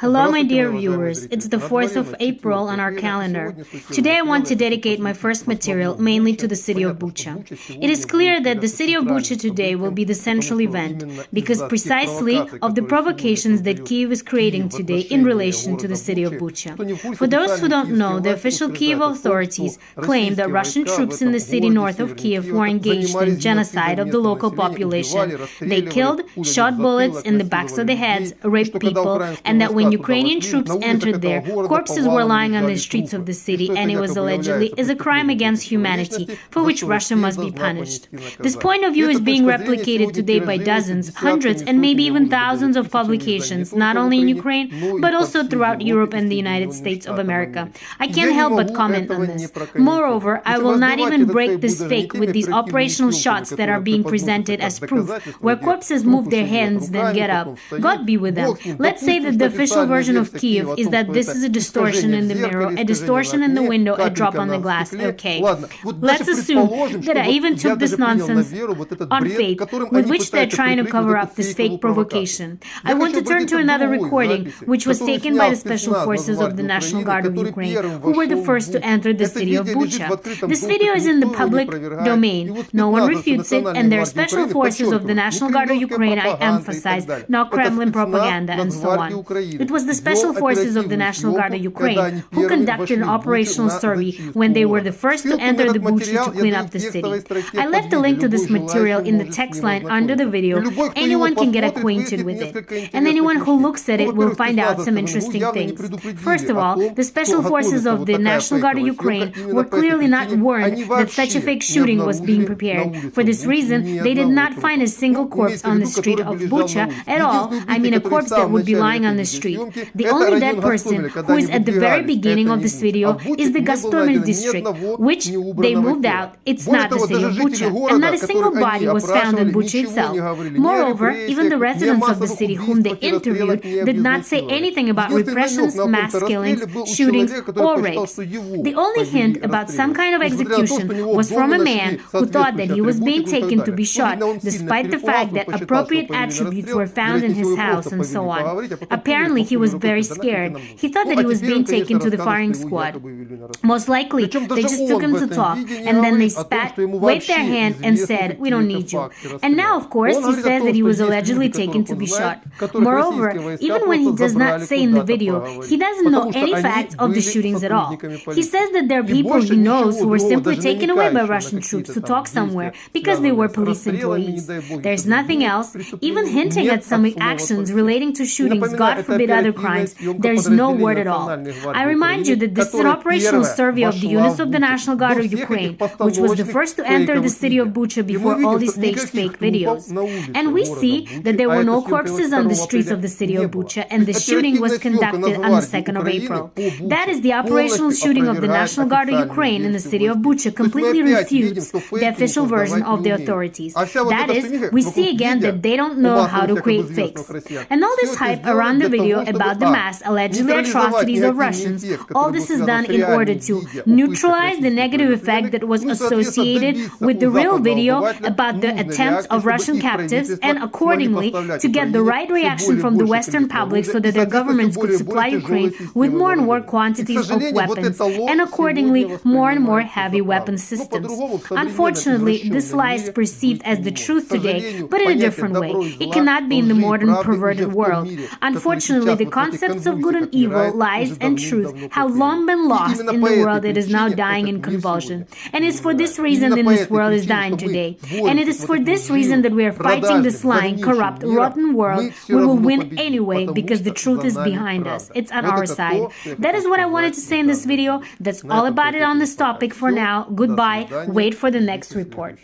Hello, my dear viewers. It's the 4th of April on our calendar. Today I want to dedicate my first material mainly to the city of Bucha. It is clear that the city of Bucha today will be the central event because precisely of the provocations that Kyiv is creating today in relation to the city of Bucha. For those who don't know, the official Kyiv authorities claim that Russian troops in the city north of Kyiv were engaged in genocide of the local population. They killed, shot bullets in the backs of the heads, raped people, and that when Ukrainian troops entered there, corpses were lying on the streets of the city, and it was allegedly is a crime against humanity for which Russia must be punished. This point of view is being replicated today by dozens, hundreds, and maybe even thousands of publications, not only in Ukraine, but also throughout Europe and the United States of America. I can't help but comment on this. Moreover, I will not even break this fake with these operational shots that are being presented as proof, where corpses move their hands, then get up. God be with them. Let's say that the official version of Kyiv is that this is a distortion in the mirror, a distortion in the window, a drop on the glass. Okay. Let's assume that I even took this nonsense on faith with which they're trying to cover up this fake provocation. I want to turn to another recording, which was taken by the Special Forces of the National Guard of Ukraine, who were the first to enter the city of Bucha. This video is in the public domain. No one refutes it, and there are Special Forces of the National Guard of Ukraine, I emphasize, not Kremlin propaganda, and so on. It was the Special Forces of the National Guard of Ukraine who conducted an operational survey when they were the first to enter the Bucha to clean up the city. I left a link to this material in the text line under the video. Anyone can get acquainted with it. And anyone who looks at it will find out some interesting things. First of all, the Special Forces of the National Guard of Ukraine were clearly not warned that such a fake shooting was being prepared. For this reason, they did not find a single corpse on the street of Bucha at all. I mean a corpse that would be lying on the street. The only dead person who is at the very beginning of this video is the Gostomel district, which they moved out. It's not the city of Bucha, and not a single body was found in Bucha itself. Moreover, even the residents of the city whom they interviewed did not say anything about repressions, mass killings, shootings, or rapes. The only hint about some kind of execution was from a man who thought that he was being taken to be shot, despite the fact that appropriate attributes were found in his house and so on. Apparently, he was very scared. He thought that he was being taken to the firing squad. Most likely, they just took him to talk, and then they waved their hand and said, "We don't need you." And now, of course, he says that he was allegedly taken to be shot. Moreover, even when he does not say in the video, he doesn't know any facts of the shootings at all. He says that there are people he knows who were simply taken away by Russian troops to talk somewhere because they were police employees. There's nothing else, even hinting at some actions relating to shootings, God forbid other crimes, there's no word at all. I remind you that this is an operational survey of the units of the National Guard of Ukraine, which was the first to enter the city of Bucha before all these staged fake videos. And we see that there were no corpses on the streets of the city of Bucha, and the shooting was conducted on the 2nd of April. That is the operational shooting of the National Guard of Ukraine in the city of Bucha completely refutes the official version of the authorities. That is, we see again that they don't know how to create fakes. And all this hype around the video about the mass allegedly atrocities of Russians, all this is done in order to neutralize the negative effect that was associated with the real video about the attempts of Russian captives, and accordingly to get the right reaction from the Western public so that their governments could supply Ukraine with more and more quantities of weapons, and accordingly more and more heavy weapon systems. Unfortunately, this lie is perceived as the truth today, but in a different way. It cannot be in the modern perverted world. Unfortunately, the concepts of good and evil, lies and truth have long been lost in the world that is now dying in convulsion. And it's for this reason that this world is dying today. And it is for this reason that we are fighting this lying, corrupt, rotten world. We will win anyway because the truth is behind us. It's on our side. That is what I wanted to say in this video. That's all about it on this topic for now. Goodbye. Wait for the next report.